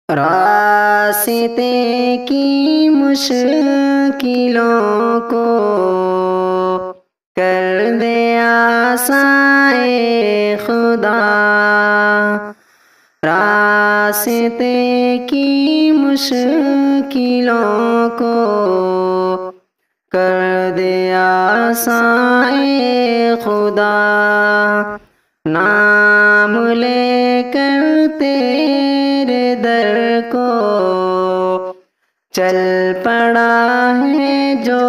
راستے کی مشکلوں کو کر دے آسان اے خدا، راستے کی مشکلوں کو کر دے آسان اے خدا، نام لے کر تیرے در کو چل پڑا ہے جو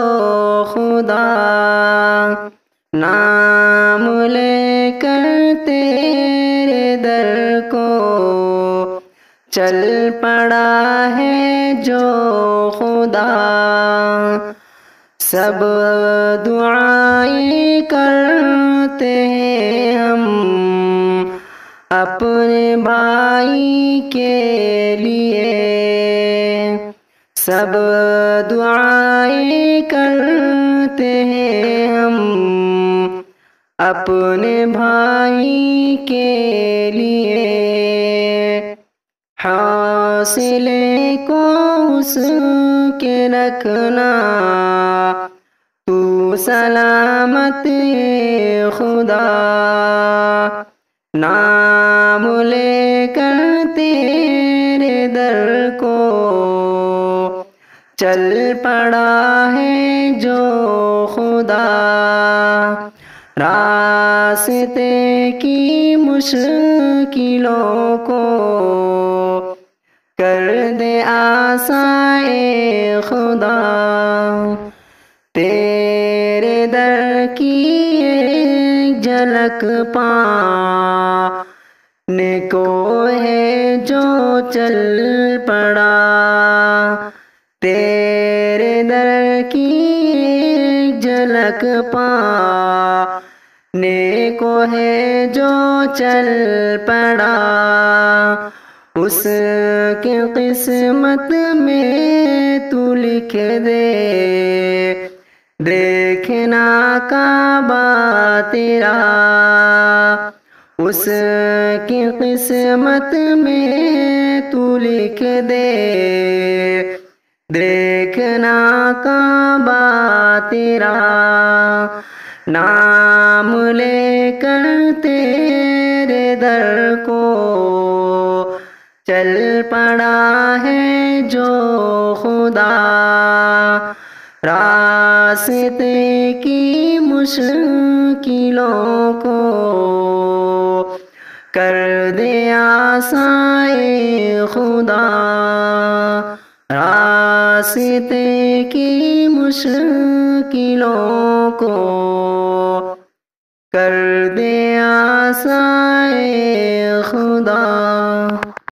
خدا، نام لے کر تیرے در کو چل پڑا ہے جو خدا، سب دعائیں کرتے ہیں ہم اپنے بھائی کے لیے، سب دعائیں کرتے ہیں ہم اپنے بھائی کے لیے، حوصلے کو اس کے رکھنا تو سلامت اے خدا، نام لے کر تیرے در کو چل پڑا ہے جو خدا، راستے کی مشکلوں کو کر دے آسان اے خدا، تیرے در کی ایک جھلک پانے کو ہے جو چل پڑا، تیرے در کی ایک جھلک پانے کو ہے جو چل پڑا، اس کی قسمت میں تو لکھ دے دیکھنا کعبہ تیرا، اس کی قسمت میں تو لکھ دے دیکھنا کعبہ تیرا، نام لے کر تیرے در کو چل پڑا ہے جو خدا، راستے کی مشکلوں کو کر دے آسان اے خدا، راستے کی مشکلوں کو کر دے آسان اے خدا۔